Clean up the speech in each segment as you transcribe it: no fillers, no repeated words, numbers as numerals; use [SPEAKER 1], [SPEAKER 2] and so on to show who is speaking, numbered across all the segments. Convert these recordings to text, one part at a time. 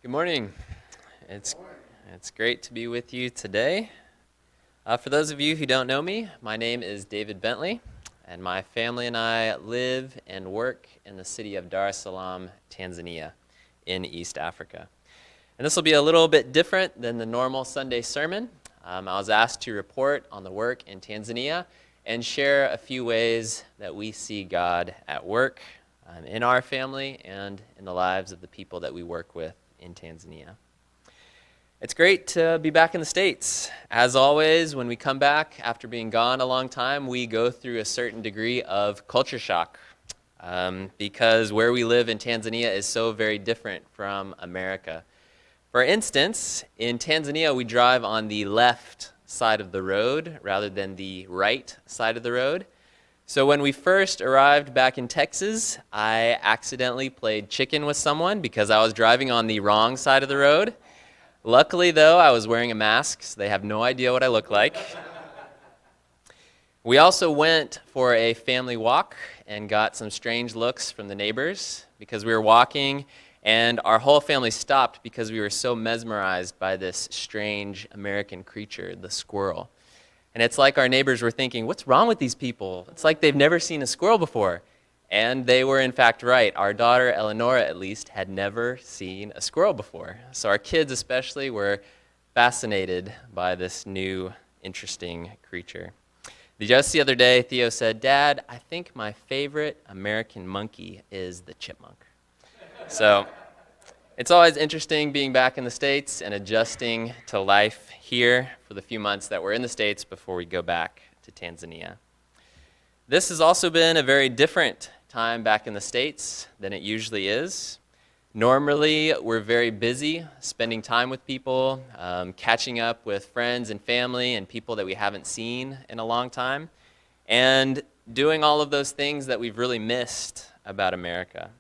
[SPEAKER 1] Good morning. It's it's great to be with you today. For those of you who don't know me, my name is David Bentley, and my family and I live and work in the city of Dar es Salaam, Tanzania, in East Africa. And this will be a little bit different than the normal Sunday sermon. I was asked to report on the work in Tanzania and share a few ways that we see God at work in our family and in the lives of the people that we work with in Tanzania. It's great to be back in the States. As always, when we come back after being gone a long time, we go through a certain degree of culture shock because where we live in Tanzania is so very different from America. For instance, in Tanzania, we drive on the left side of the road rather than the right side of the road. So when we first arrived back in Texas, I accidentally played chicken with someone because I was driving on the wrong side of the road. Luckily, though, I was wearing a mask, so they have no idea what I look like. We also went for a family walk and got some strange looks from the neighbors because we were walking and our whole family stopped because we were so mesmerized by this strange American creature, the squirrel. And it's like our neighbors were thinking, what's wrong with these people? It's like they've never seen a squirrel before. And they were in fact right. Our daughter, Eleonora, at least, had never seen a squirrel before. So our kids especially were fascinated by this new, interesting creature. Just the other day, Theo said, "Dad, I think my favorite American monkey is the chipmunk." So it's always interesting being back in the States and adjusting to life here for the few months that we're in the States before we go back to Tanzania. This has also been a very different time back in the States than it usually is. Normally, we're very busy spending time with people, catching up with friends and family and people that we haven't seen in a long time, and doing all of those things that we've really missed about America.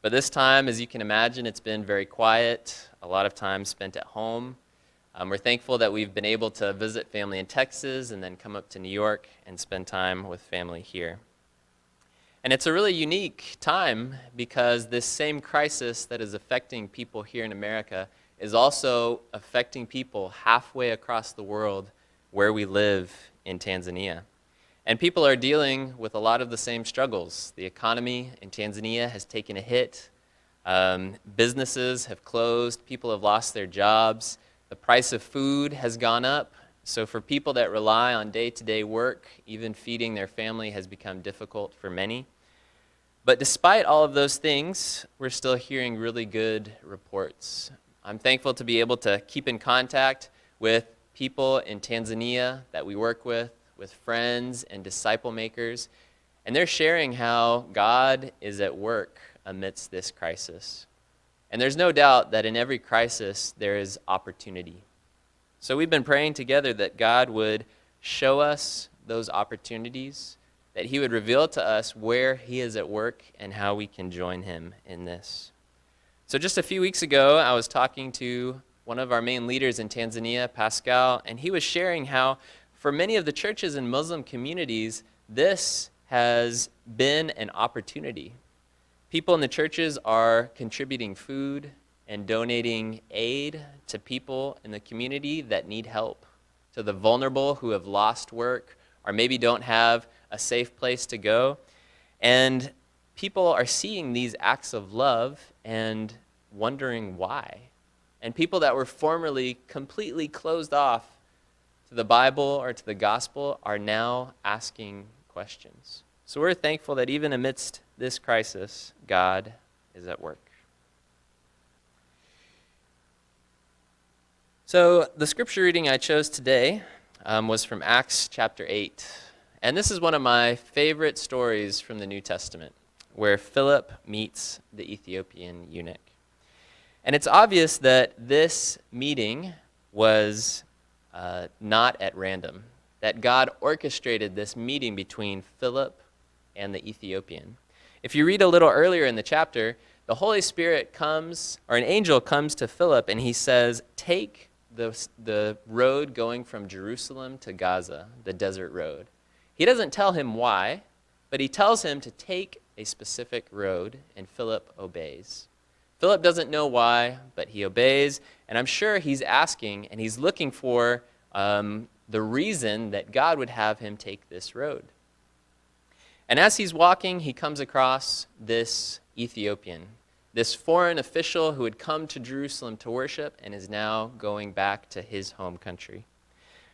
[SPEAKER 1] But this time, as you can imagine, it's been very quiet, a lot of time spent at home. We're thankful that we've been able to visit family in Texas and then come up to New York and spend time with family here. And it's a really unique time because this same crisis that is affecting people here in America is also affecting people halfway across the world where we live in Tanzania. And people are dealing with a lot of the same struggles. The economy in Tanzania has taken a hit. Businesses have closed. People have lost their jobs. The price of food has gone up. So for people that rely on day-to-day work, even feeding their family has become difficult for many. But despite all of those things, we're still hearing really good reports. I'm thankful to be able to keep in contact with people in Tanzania that we work with friends and disciple makers, and they're sharing how God is at work amidst this crisis. And there's no doubt that in every crisis there is opportunity. So we've been praying together that God would show us those opportunities, that he would reveal to us where he is at work and how we can join him in this. So just a few weeks ago, I was talking to one of our main leaders in Tanzania, Pascal, and he was sharing how for many of the churches and Muslim communities, this has been an opportunity. People in the churches are contributing food and donating aid to people in the community that need help, to the vulnerable who have lost work or maybe don't have a safe place to go. And people are seeing these acts of love and wondering why. And people that were formerly completely closed off to the Bible or to the gospel are now asking questions. So we're thankful that even amidst this crisis, God is at work. So the scripture reading I chose today was from Acts chapter 8. And this is one of my favorite stories from the New Testament, where Philip meets the Ethiopian eunuch. And it's obvious that this meeting was not at random, that God orchestrated this meeting between Philip and the Ethiopian. If you read a little earlier in the chapter, the Holy Spirit comes, or an angel comes to Philip and he says, take the road going from Jerusalem to Gaza, the desert road. He doesn't tell him why, but he tells him to take a specific road, and Philip obeys. Philip doesn't know why, but he obeys, and I'm sure he's asking and he's looking for the reason that God would have him take this road. And as he's walking, he comes across this Ethiopian, this foreign official who had come to Jerusalem to worship and is now going back to his home country.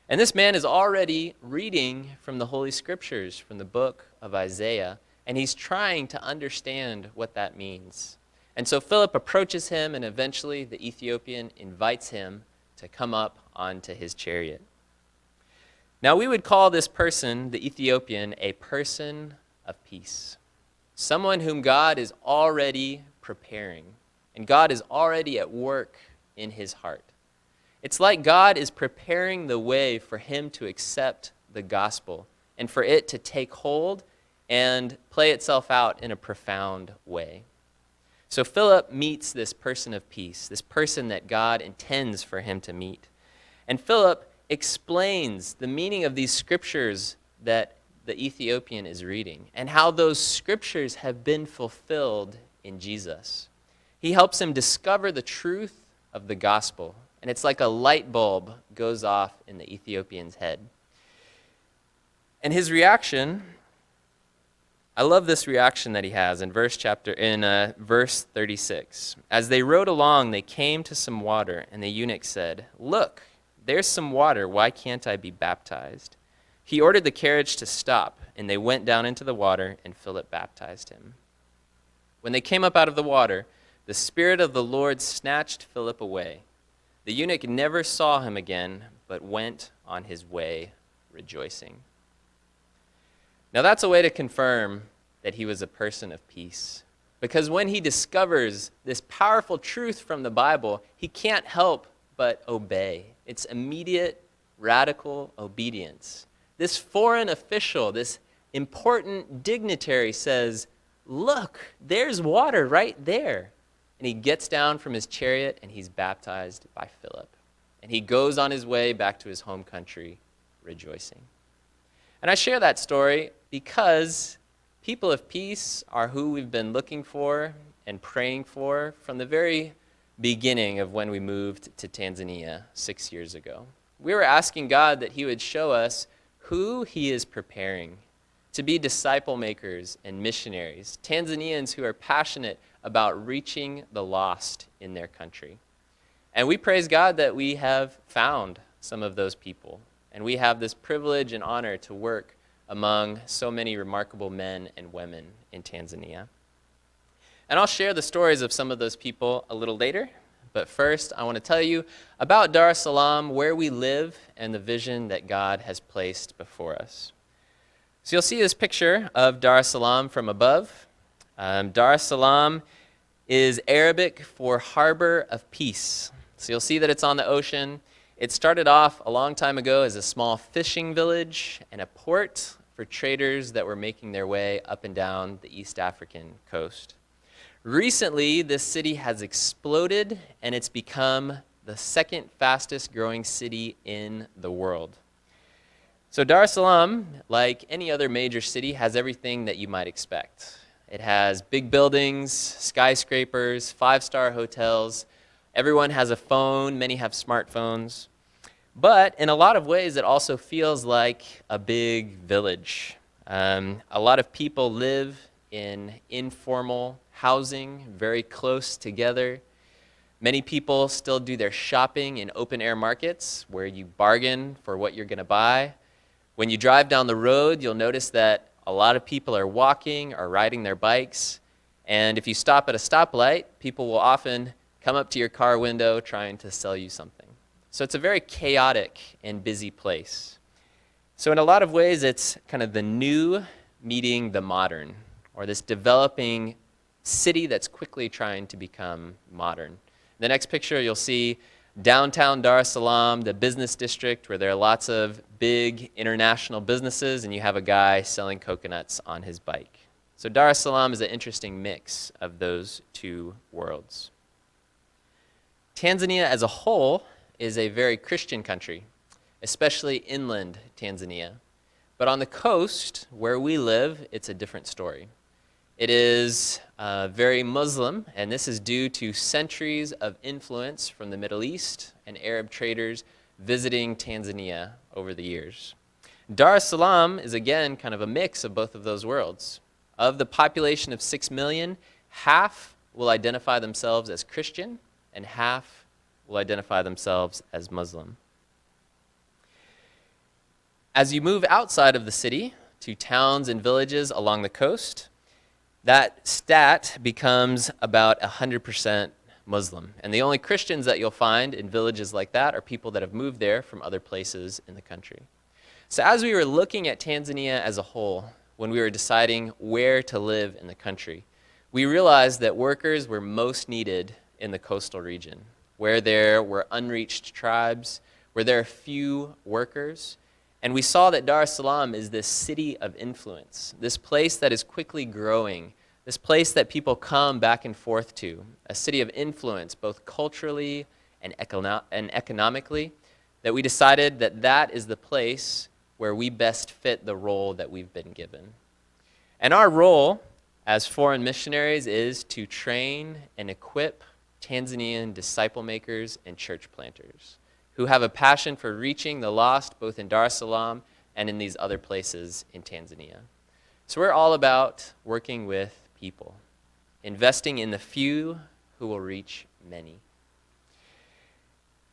[SPEAKER 1] And this man is already reading from the Holy Scriptures, from the book of Isaiah, and he's trying to understand what that means. And so Philip approaches him, and eventually the Ethiopian invites him to come up onto his chariot. Now we would call this person, the Ethiopian, a person of peace. Someone whom God is already preparing, and God is already at work in his heart. It's like God is preparing the way for him to accept the gospel and for it to take hold and play itself out in a profound way. So Philip meets this person of peace, this person that God intends for him to meet. And Philip explains the meaning of these scriptures that the Ethiopian is reading and how those scriptures have been fulfilled in Jesus. He helps him discover the truth of the gospel, and it's like a light bulb goes off in the Ethiopian's head. And his reaction, I love this reaction that he has in verse 36. As they rode along, they came to some water, and the eunuch said, "Look, there's some water. Why can't I be baptized?" He ordered the carriage to stop, and they went down into the water, and Philip baptized him. When they came up out of the water, the Spirit of the Lord snatched Philip away. The eunuch never saw him again, but went on his way rejoicing. Now that's a way to confirm that he was a person of peace. Because when he discovers this powerful truth from the Bible, he can't help but obey. It's immediate, radical obedience. This foreign official, this important dignitary says, "Look, there's water right there." And he gets down from his chariot and he's baptized by Philip. And he goes on his way back to his home country rejoicing. And I share that story because people of peace are who we've been looking for and praying for from the very beginning of when we moved to Tanzania 6 years ago. We were asking God that he would show us who he is preparing to be disciple makers and missionaries, Tanzanians who are passionate about reaching the lost in their country. And we praise God that we have found some of those people. And we have this privilege and honor to work among so many remarkable men and women in Tanzania. And I'll share the stories of some of those people a little later. But first, I want to tell you about Dar es Salaam, where we live, and the vision that God has placed before us. So you'll see this picture of Dar es Salaam from above. Dar es Salaam is Arabic for harbor of peace. So you'll see that it's on the ocean. It started off a long time ago as a small fishing village and a port for traders that were making their way up and down the East African coast. Recently, this city has exploded, and it's become the second fastest growing city in the world. So Dar es Salaam, like any other major city, has everything that you might expect. It has big buildings, skyscrapers, five-star hotels. Everyone has a phone. Many have smartphones. But in a lot of ways, it also feels like a big village. A lot of people live in informal housing, very close together. Many people still do their shopping in open-air markets where you bargain for what you're going to buy. When you drive down the road, you'll notice that a lot of people are walking or riding their bikes. And if you stop at a stoplight, people will often come up to your car window trying to sell you something. So it's a very chaotic and busy place. So in a lot of ways, it's kind of the new meeting the modern, or this developing city that's quickly trying to become modern. The next picture, you'll see downtown Dar es Salaam, the business district where there are lots of big international businesses, and you have a guy selling coconuts on his bike. So Dar es Salaam is an interesting mix of those two worlds. Tanzania as a whole is a very Christian country, especially inland Tanzania. But on the coast, where we live, it's a different story. It is very Muslim, and this is due to centuries of influence from the Middle East and Arab traders visiting Tanzania over the years. Dar es Salaam is again kind of a mix of both of those worlds. Of the population of 6 million, half will identify themselves as Christian and half will identify themselves as Muslim. As you move outside of the city to towns and villages along the coast, that stat becomes about 100% Muslim. And the only Christians that you'll find in villages like that are people that have moved there from other places in the country. So as we were looking at Tanzania as a whole, when we were deciding where to live in the country, we realized that workers were most needed in the coastal region, where there were unreached tribes, where there are few workers. And we saw that Dar es Salaam is this city of influence, this place that is quickly growing, this place that people come back and forth to, a city of influence, both culturally and economically, that we decided that that is the place where we best fit the role that we've been given. And our role as foreign missionaries is to train and equip Tanzanian disciple makers and church planters who have a passion for reaching the lost both in Dar es Salaam and in these other places in Tanzania. So we're all about working with people, investing in the few who will reach many.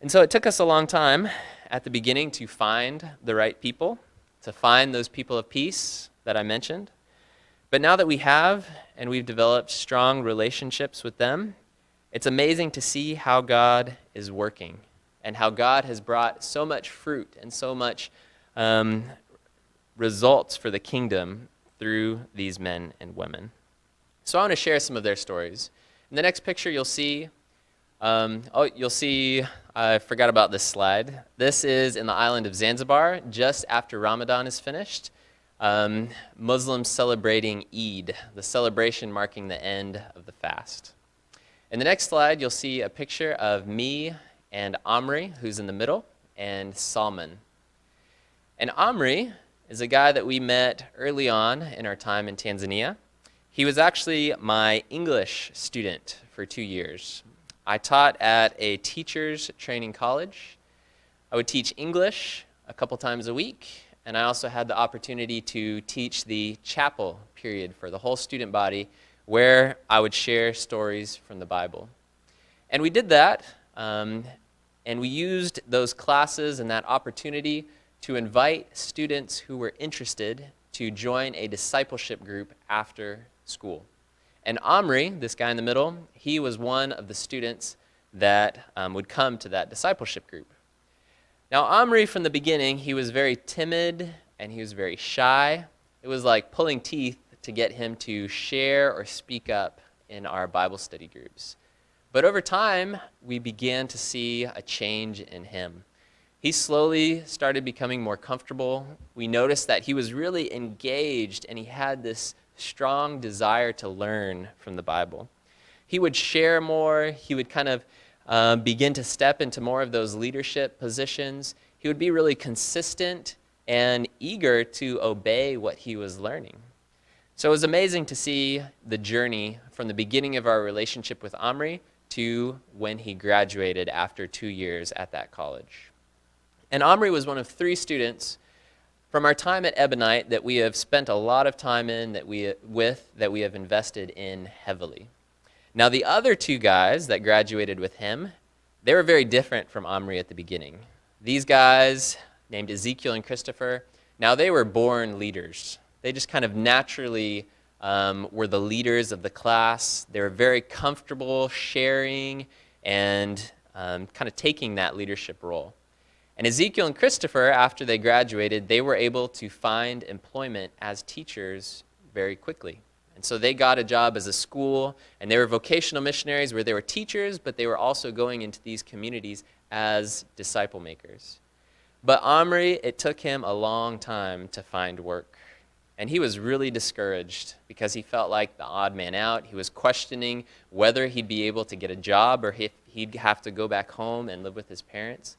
[SPEAKER 1] And so it took us a long time at the beginning to find the right people, to find those people of peace that I mentioned. But now that we have, and we've developed strong relationships with them, it's amazing to see how God is working and how God has brought so much fruit and so much results for the kingdom through these men and women. So I want to share some of their stories. In the next picture, you'll see, I forgot about this slide. This is in the island of Zanzibar, just after Ramadan is finished. Muslims celebrating Eid, the celebration marking the end of the fast. In the next slide, you'll see a picture of me and Omri, who's in the middle, and Salman. And Omri is a guy that we met early on in our time in Tanzania. He was actually my English student for 2 years. I taught at a teacher's training college. I would teach English a couple times a week, and I also had the opportunity to teach the chapel period for the whole student body, where I would share stories from the Bible. And we did that, and we used those classes and that opportunity to invite students who were interested to join a discipleship group after school. And Omri, this guy in the middle, he was one of the students that would come to that discipleship group. Now, Omri, from the beginning, he was very timid and he was very shy. It was like pulling teeth to get him to share or speak up in our Bible study groups. But over time, we began to see a change in him. He slowly started becoming more comfortable. We noticed that he was really engaged and he had this strong desire to learn from the Bible. He would share more. He would kind of begin to step into more of those leadership positions. He would be really consistent and eager to obey what he was learning. So it was amazing to see the journey from the beginning of our relationship with Omri to when he graduated after 2 years at that college. And Omri was one of 3 students from our time at Ebonite that we have spent a lot of time in, that we have invested in heavily. Now, the other 2 guys that graduated with him, they were very different from Omri at the beginning. These guys, named Ezekiel and Christopher, now they were born leaders. They just kind of naturally were the leaders of the class. They were very comfortable sharing and kind of taking that leadership role. And Ezekiel and Christopher, after they graduated, they were able to find employment as teachers very quickly. And so they got a job as a school, and they were vocational missionaries where they were teachers, but they were also going into these communities as disciple makers. But Omri, it took him a long time to find work. And he was really discouraged because he felt like the odd man out. He was questioning whether he'd be able to get a job or if he'd have to go back home and live with his parents.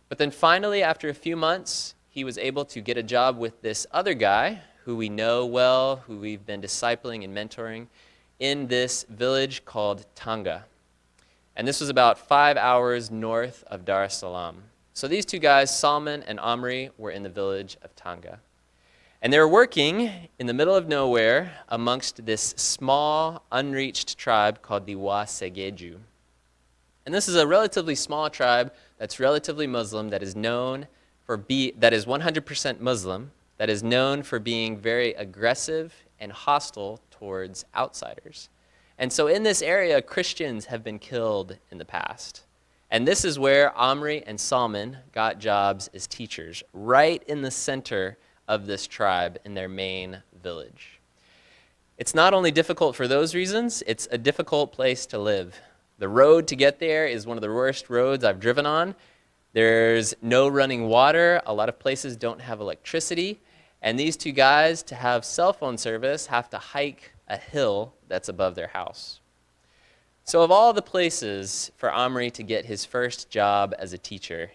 [SPEAKER 1] But then finally, after a few months, he was able to get a job with this other guy who we know well, who we've been discipling and mentoring, in this village called Tanga. And this was about 5 hours north of Dar es Salaam. So these two guys, Salman and Amri, were in the village of Tanga. And they were working in the middle of nowhere amongst this small, unreached tribe called the Wasegeju. And this is a relatively small tribe that's relatively Muslim, that is 100% Muslim, that is known for being very aggressive and hostile towards outsiders. And so in this area, Christians have been killed in the past. And this is where Amri and Salman got jobs as teachers, right in the center of this tribe in their main village. It's not only difficult for those reasons, it's a difficult place to live. The road to get there is one of the worst roads I've driven on. There's no running water. A lot of places don't have electricity. And these two guys, to have cell phone service, have to hike a hill that's above their house. So of all the places for Amri to get his first job as a teacher,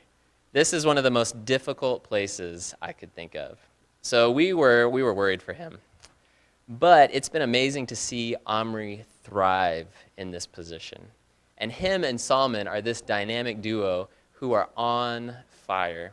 [SPEAKER 1] this is one of the most difficult places I could think of. So we were worried for him. But it's been amazing to see Amri thrive in this position. And him and Salman are this dynamic duo who are on fire.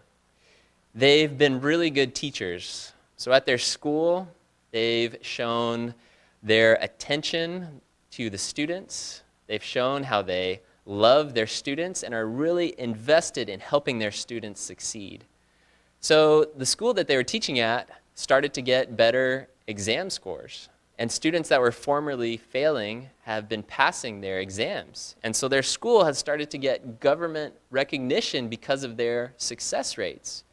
[SPEAKER 1] They've been really good teachers. So at their school, they've shown their attention to the students. They've shown how they love their students and are really invested in helping their students succeed. So the school that they were teaching at started to get better exam scores. And students that were formerly failing have been passing their exams. And so their school has started to get government recognition because of their success rates.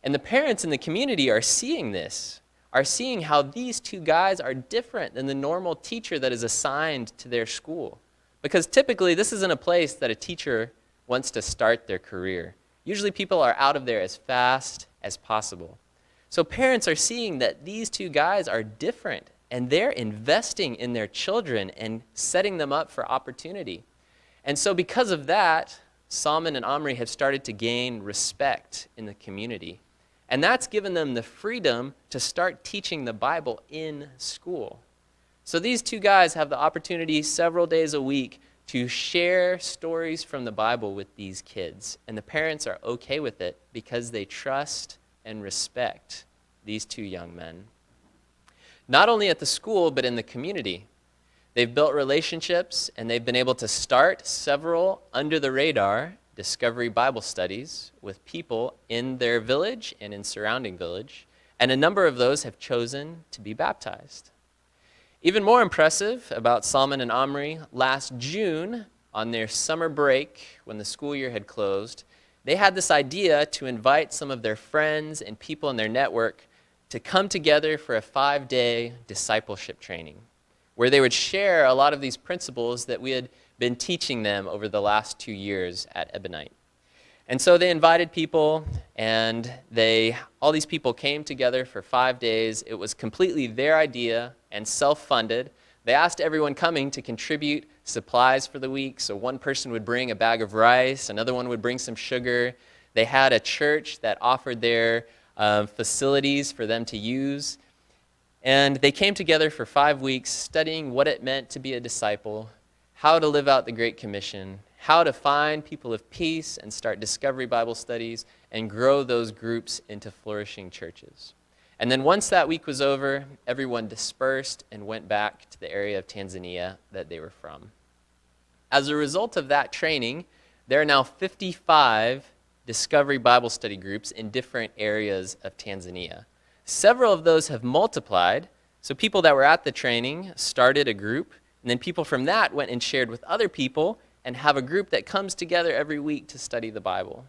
[SPEAKER 1] And the parents in the community are seeing this, are seeing how these two guys are different than the normal teacher that is assigned to their school. Because typically, this isn't a place that a teacher wants to start their career. Usually people are out of there as fast as possible. So parents are seeing that these two guys are different, and they're investing in their children and setting them up for opportunity. And so because of that, Salman and Amri have started to gain respect in the community. And that's given them the freedom to start teaching the Bible in school. So these two guys have the opportunity several days a week to share stories from the Bible with these kids. And the parents are okay with it because they trust and respect these two young men. Not only at the school, but in the community. They've built relationships, and they've been able to start several under-the-radar discovery Bible studies with people in their village and in surrounding village, and a number of those have chosen to be baptized. Even more impressive about Salman and Amri, last June, on their summer break, when the school year had closed, they had this idea to invite some of their friends and people in their network to come together for a 5-day discipleship training, where they would share a lot of these principles that we had been teaching them over the last 2 years at Ebonite. And so they invited people, and all these people came together for 5 days. It was completely their idea and self-funded. They asked everyone coming to contribute supplies for the week. So one person would bring a bag of rice, another one would bring some sugar. They had a church that offered their facilities for them to use. And they came together for 5 weeks studying what it meant to be a disciple, how to live out the Great Commission, how to find people of peace and start discovery Bible studies and grow those groups into flourishing churches. And then once that week was over, everyone dispersed and went back to the area of Tanzania that they were from. As a result of that training, there are now 55 discovery Bible study groups in different areas of Tanzania. Several of those have multiplied, so people that were at the training started a group, and then people from that went and shared with other people and have a group that comes together every week to study the Bible.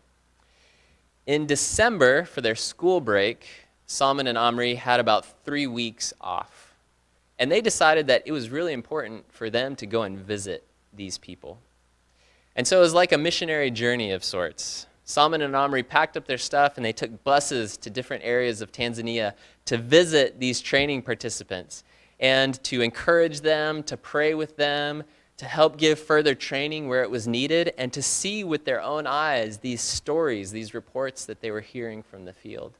[SPEAKER 1] In December, for their school break, Salman and Amri had about 3 weeks off, and they decided that it was really important for them to go and visit these people. And so it was like a missionary journey of sorts. Salman and Amri packed up their stuff, and they took buses to different areas of Tanzania to visit these training participants and to encourage them, to pray with them, to help give further training where it was needed, and to see with their own eyes these stories, these reports that they were hearing from the field.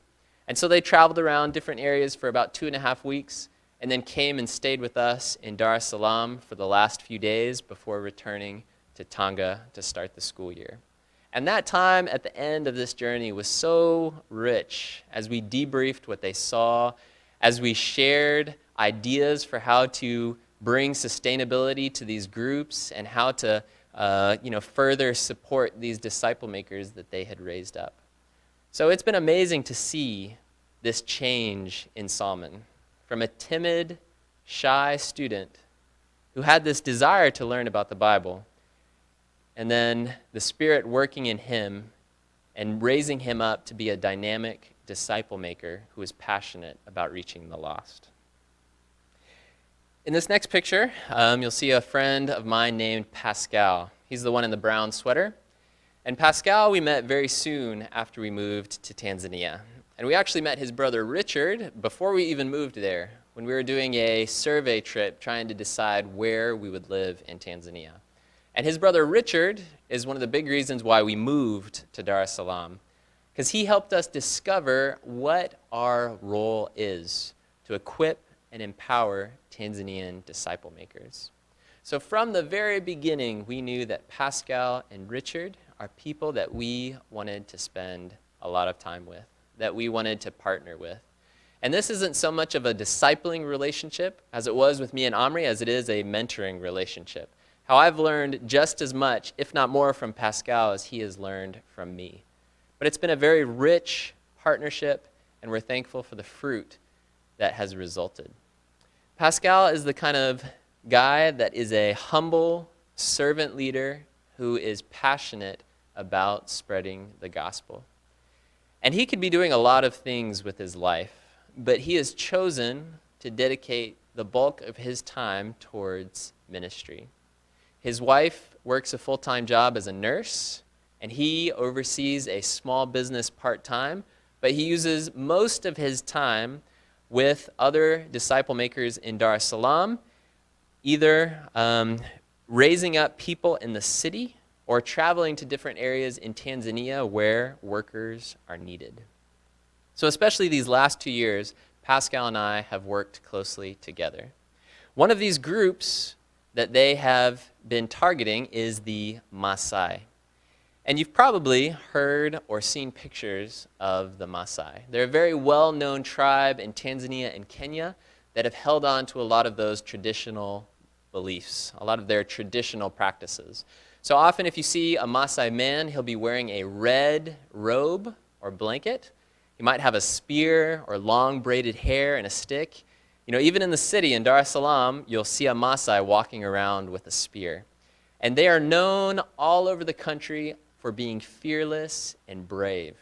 [SPEAKER 1] And so they traveled around different areas for about 2.5 weeks, and then came and stayed with us in Dar es Salaam for the last few days before returning to Tanga to start the school year. And that time at the end of this journey was so rich as we debriefed what they saw, as we shared ideas for how to bring sustainability to these groups and how to further support these disciple makers that they had raised up. So it's been amazing to see this change in Salman from a timid, shy student who had this desire to learn about the Bible, and then the Spirit working in him and raising him up to be a dynamic disciple maker who is passionate about reaching the lost. In this next picture, you'll see a friend of mine named Pascal. He's the one in the brown sweater. And Pascal we met very soon after we moved to Tanzania. And we actually met his brother Richard before we even moved there, when we were doing a survey trip trying to decide where we would live in Tanzania. And his brother Richard is one of the big reasons why we moved to Dar es Salaam, because he helped us discover what our role is to equip and empower Tanzanian disciple makers. So from the very beginning, we knew that Pascal and Richard are people that we wanted to spend a lot of time with, that we wanted to partner with. And this isn't so much of a discipling relationship as it was with me and Omri, as it is a mentoring relationship. How I've learned just as much, if not more, from Pascal as he has learned from me. But it's been a very rich partnership, and we're thankful for the fruit that has resulted. Pascal is the kind of guy that is a humble servant leader who is passionate about spreading the gospel. And he could be doing a lot of things with his life, but he has chosen to dedicate the bulk of his time towards ministry. His wife works a full-time job as a nurse, and he oversees a small business part-time, but he uses most of his time with other disciple makers in Dar es Salaam, either raising up people in the city or traveling to different areas in Tanzania where workers are needed. So especially these last 2 years, Pascal and I have worked closely together. One of these groups that they have been targeting is the Maasai. And you've probably heard or seen pictures of the Maasai. They're a very well-known tribe in Tanzania and Kenya that have held on to a lot of those traditional beliefs, a lot of their traditional practices. So often if you see a Maasai man, he'll be wearing a red robe or blanket. He might have a spear or long braided hair and a stick. You know, even in the city in Dar es Salaam, you'll see a Maasai walking around with a spear. And they are known all over the country for being fearless and brave.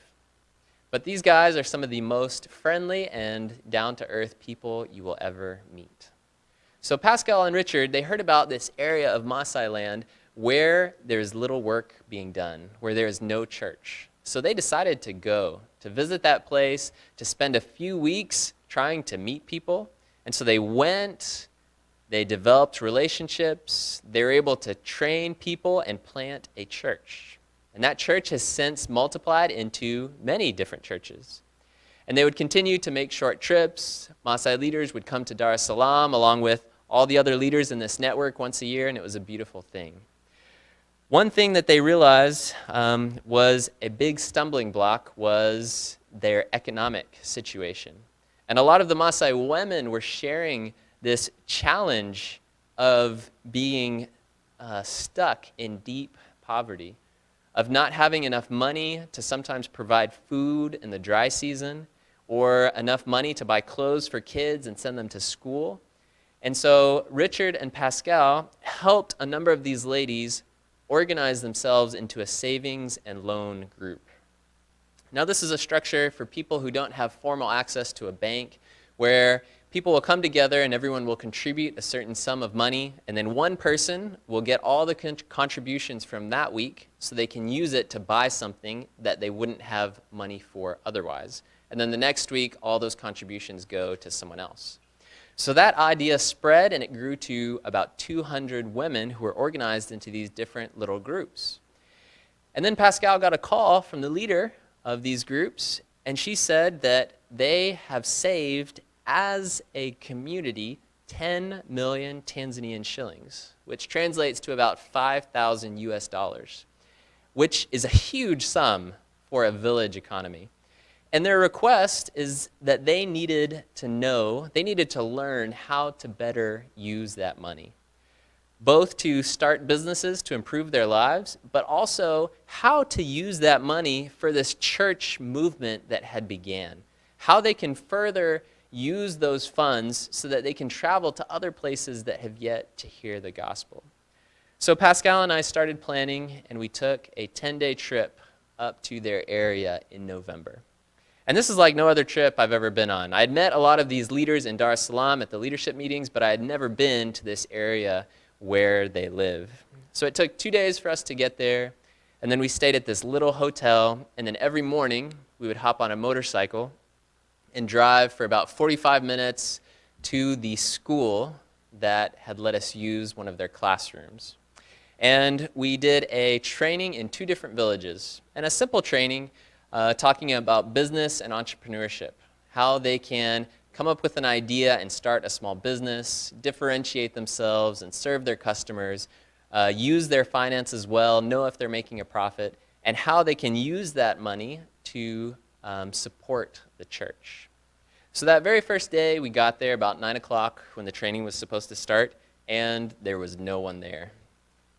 [SPEAKER 1] But these guys are some of the most friendly and down-to-earth people you will ever meet. So Pascal and Richard, they heard about this area of Maasai land where there's little work being done, where there is no church. So they decided to go, to visit that place, to spend a few weeks trying to meet people. And so they went, they developed relationships, they were able to train people and plant a church. And that church has since multiplied into many different churches. And they would continue to make short trips. Maasai leaders would come to Dar es Salaam along with all the other leaders in this network once a year, and it was a beautiful thing. One thing that they realized was a big stumbling block was their economic situation. And a lot of the Maasai women were sharing this challenge of being stuck in deep poverty, of not having enough money to sometimes provide food in the dry season, or enough money to buy clothes for kids and send them to school. And so Richard and Pascal helped a number of these ladies organize themselves into a savings and loan group. Now this is a structure for people who don't have formal access to a bank, where people will come together and everyone will contribute a certain sum of money, and then one person will get all the contributions from that week so they can use it to buy something that they wouldn't have money for otherwise. And then the next week, all those contributions go to someone else. So that idea spread, and it grew to about 200 women who were organized into these different little groups. And then Pascal got a call from the leader of these groups, and she said that they have saved as a community 10 million Tanzanian shillings, which translates to about 5,000 US dollars, which is a huge sum for a village economy. And their request is that they needed to learn how to better use that money, both to start businesses to improve their lives, but also how to use that money for this church movement that had began, how they can further use those funds so that they can travel to other places that have yet to hear the gospel. So Pascal and I started planning, and we took a 10-day trip up to their area in November. And this is like no other trip I've ever been on. I'd met a lot of these leaders in Dar es Salaam at the leadership meetings, but I had never been to this area where they live. So it took 2 days for us to get there, and then we stayed at this little hotel, and then every morning we would hop on a motorcycle and drive for about 45 minutes to the school that had let us use one of their classrooms. And we did a training in 2 different villages, and a simple training talking about business and entrepreneurship, how they can come up with an idea and start a small business, differentiate themselves and serve their customers, use their finances well, know if they're making a profit, and how they can use that money to support the church. So that very first day, we got there about 9 o'clock when the training was supposed to start, and there was no one there.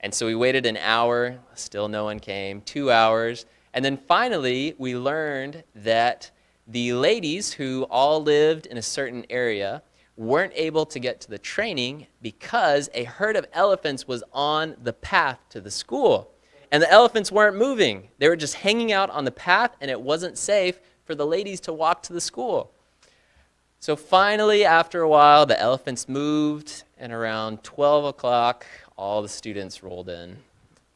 [SPEAKER 1] And so we waited an hour, still no one came, 2 hours, and then finally we learned that the ladies who all lived in a certain area weren't able to get to the training because a herd of elephants was on the path to the school. And the elephants weren't moving. They were just hanging out on the path, and it wasn't safe for the ladies to walk to the school. So finally, after a while, the elephants moved, and around 12 o'clock, all the students rolled in.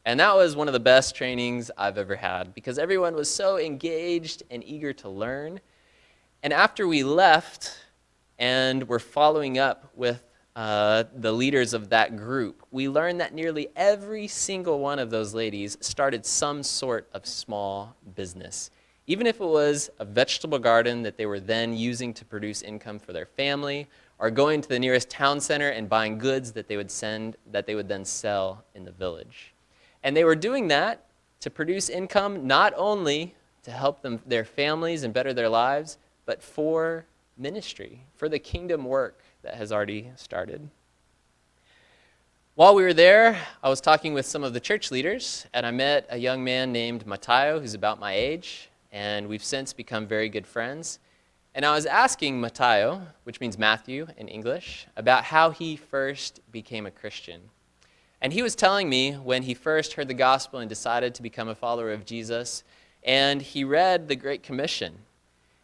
[SPEAKER 1] And that was one of the best trainings I've ever had because everyone was so engaged and eager to learn. And after we left and were following up with the leaders of that group, we learned that nearly every single one of those ladies started some sort of small business, even if it was a vegetable garden that they were then using to produce income for their family, or going to the nearest town center and buying goods that they would then sell in the village. And they were doing that to produce income not only to help their families and better their lives, but for ministry, for the kingdom work that has already started. While we were there, I was talking with some of the church leaders, and I met a young man named Matteo, who's about my age, and we've since become very good friends. And I was asking Matteo, which means Matthew in English, about how he first became a Christian. And he was telling me when he first heard the gospel and decided to become a follower of Jesus, and he read the Great Commission,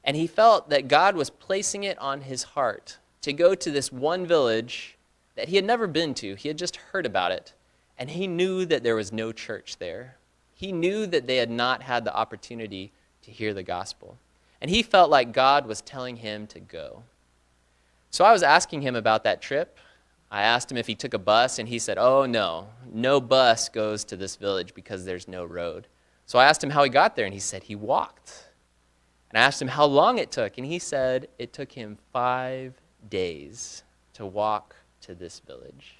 [SPEAKER 1] and he felt that God was placing it on his heart to go to this one village that he had never been to. He had just heard about it, and he knew that there was no church there. He knew that they had not had the opportunity to hear the gospel, and he felt like God was telling him to go. So I was asking him about that trip. I asked him if he took a bus, and he said, oh, no bus goes to this village because there's no road. So I asked him how he got there, and he said he walked. And I asked him how long it took, and he said it took him 5 days to walk to this village.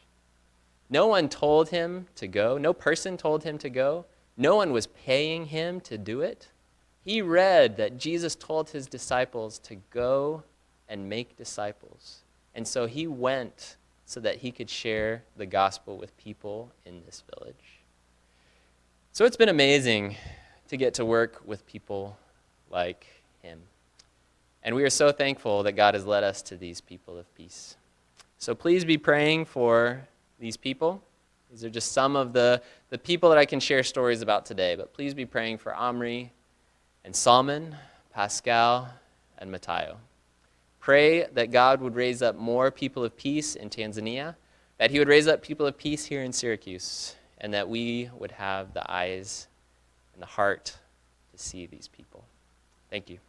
[SPEAKER 1] No one told him to go. No person told him to go. No one was paying him to do it. He read that Jesus told his disciples to go and make disciples. And so he went so that he could share the gospel with people in this village. So it's been amazing to get to work with people like him. And we are so thankful that God has led us to these people of peace. So please be praying for these people. These are just some of the people that I can share stories about today, but please be praying for Omri and Salman, Pascal, and Matteo. Pray that God would raise up more people of peace in Tanzania, that he would raise up people of peace here in Syracuse, and that we would have the eyes and the heart to see these people. Thank you.